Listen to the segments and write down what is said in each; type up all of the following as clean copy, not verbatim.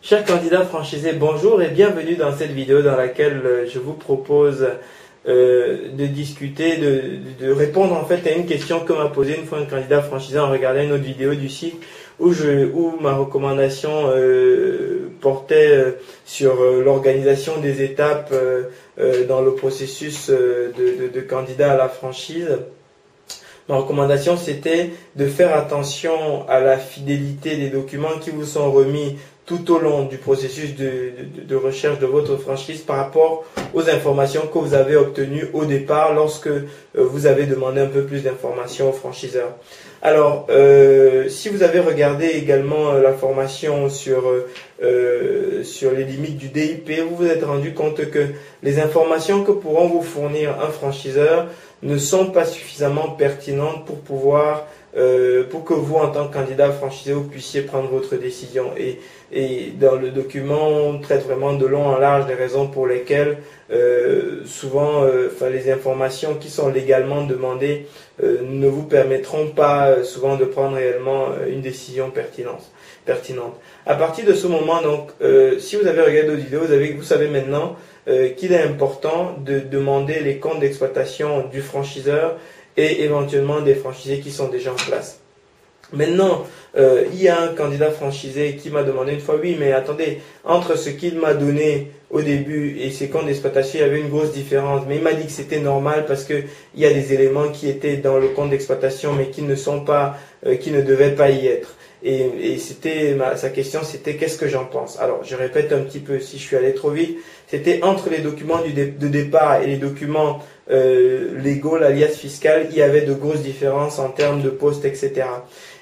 Chers candidats franchisés, bonjour et bienvenue dans cette vidéo dans laquelle je vous propose de discuter, de répondre en fait à une question que m'a posée une fois un candidat franchisé en regardant une autre vidéo du site où ma recommandation portait sur l'organisation des étapes dans le processus de candidat à la franchise. Ma recommandation, c'était de faire attention à la fidélité des documents qui vous sont remis tout au long du processus de recherche de votre franchise par rapport aux informations que vous avez obtenues au départ lorsque vous avez demandé un peu plus d'informations au franchiseur. Alors, si vous avez regardé également la formation sur les limites du DIP, vous vous êtes rendu compte que les informations que pourront vous fournir un franchiseur ne sont pas suffisamment pertinentes pour que vous, en tant que candidat franchisé, vous puissiez prendre votre décision. Et dans le document, on traite vraiment de long en large des raisons pour lesquelles souvent les informations qui sont légalement demandées ne vous permettront pas souvent de prendre réellement une décision pertinente. À partir de ce moment, donc, si vous avez regardé d'autres vidéos, vous savez maintenant qu'il est important de demander les comptes d'exploitation du franchiseur et éventuellement des franchisés qui sont déjà en place. Maintenant, il y a un candidat franchisé qui m'a demandé une fois, oui, mais attendez, entre ce qu'il m'a donné au début et ses comptes d'exploitation, il y avait une grosse différence. Mais il m'a dit que c'était normal parce que il y a des éléments qui étaient dans le compte d'exploitation mais qui ne devaient pas y être. Et sa question, c'était qu'est-ce que j'en pense. Alors, je répète un petit peu si je suis allé trop vite. C'était entre les documents de départ et les documents légaux, l'alias fiscal, il y avait de grosses différences en termes de postes, etc.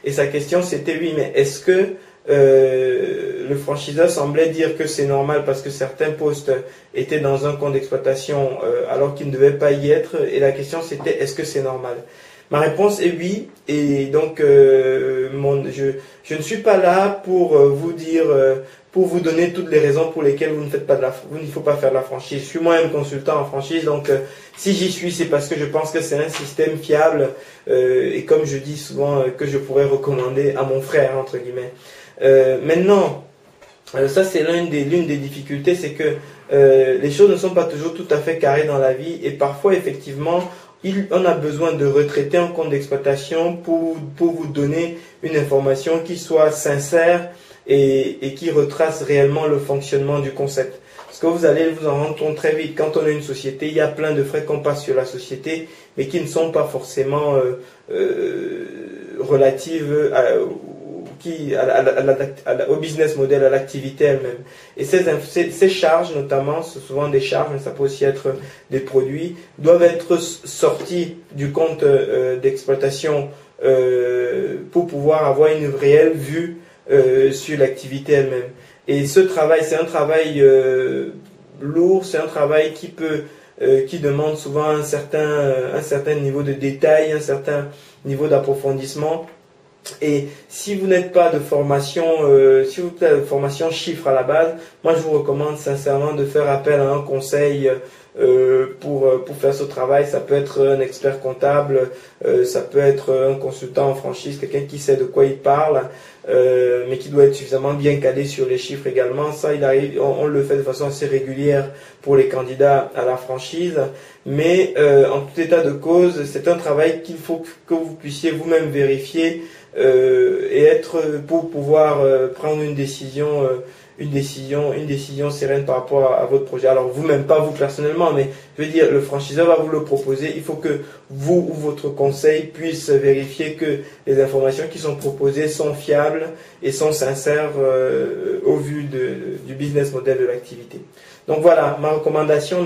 Et sa question, c'était oui, mais est-ce que le franchiseur semblait dire que c'est normal parce que certains postes étaient dans un compte d'exploitation alors qu'ils ne devaient pas y être. Et la question, c'était est-ce que c'est normal? Ma réponse est oui, et donc je ne suis pas là pour vous dire, pour vous donner toutes les raisons pour lesquelles il ne faut pas faire de la franchise. Je suis moi-même consultant en franchise, donc si j'y suis, c'est parce que je pense que c'est un système fiable et comme je dis souvent que je pourrais recommander à mon frère entre guillemets. Maintenant, ça c'est l'une des difficultés, c'est que les choses ne sont pas toujours tout à fait carrées dans la vie et parfois effectivement on a besoin de retraiter un compte d'exploitation pour vous donner une information qui soit sincère et qui retrace réellement le fonctionnement du concept. Parce que vous allez vous en rendre compte très vite. Quand on a une société, il y a plein de frais qu'on passe sur la société, mais qui ne sont pas forcément relatives au business model, à l'activité elle-même. Et ces charges, notamment, c'est souvent des charges, mais ça peut aussi être des produits, doivent être sortis du compte d'exploitation pour pouvoir avoir une réelle vue sur l'activité elle-même. Et ce travail, c'est un travail lourd, c'est un travail qui demande souvent un certain niveau de détail, un certain niveau d'approfondissement. Et si vous n'êtes pas de formation, si vous n'êtes pas de formation chiffre à la base, moi je vous recommande sincèrement de faire appel à un conseil pour faire ce travail. Ça peut être un expert comptable, ça peut être un consultant en franchise, quelqu'un qui sait de quoi il parle, mais qui doit être suffisamment bien calé sur les chiffres également. Ça, on le fait de façon assez régulière pour les candidats à la franchise. Mais en tout état de cause, c'est un travail qu'il faut que vous puissiez vous-même vérifier et pour pouvoir prendre une décision sereine par rapport à votre projet. Alors vous-même, pas vous personnellement, mais je veux dire, le franchiseur va vous le proposer. Il faut que vous ou votre conseil puisse vérifier que les informations qui sont proposées sont fiables et sont sincères au vu du business model de l'activité. Donc voilà, ma recommandation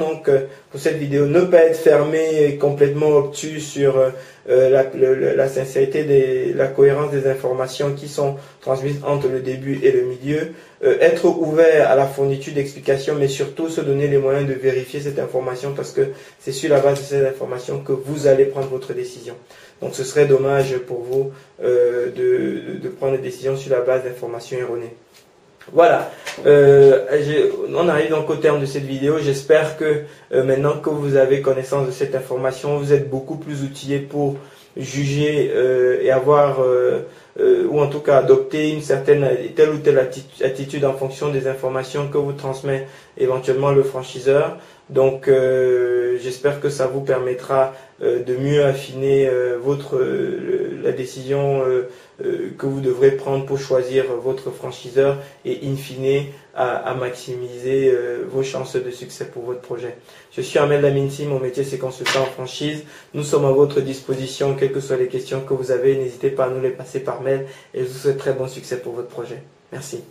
pour cette vidéo, ne pas être fermé et complètement obtus sur la sincérité, la cohérence des informations qui sont transmises entre le début et le milieu, être ouvert à la fourniture d'explications, mais surtout se donner les moyens de vérifier cette information parce que c'est sur la base de ces informations que vous allez prendre votre décision. Donc ce serait dommage pour vous de prendre des décisions sur la base d'informations erronées. Voilà, on arrive donc au terme de cette vidéo. J'espère que maintenant que vous avez connaissance de cette information, vous êtes beaucoup plus outillé pour juger et avoir ou en tout cas adopter une certaine telle ou telle attitude en fonction des informations que vous transmet éventuellement le franchiseur. Donc j'espère que ça vous permettra de mieux affiner la décision que vous devrez prendre pour choisir votre franchiseur et in fine à maximiser vos chances de succès pour votre projet. Je suis Ahmed Laminsi, mon métier c'est consultant en franchise. Nous sommes à votre disposition, quelles que soient les questions que vous avez, n'hésitez pas à nous les passer par mail et je vous souhaite très bon succès pour votre projet. Merci.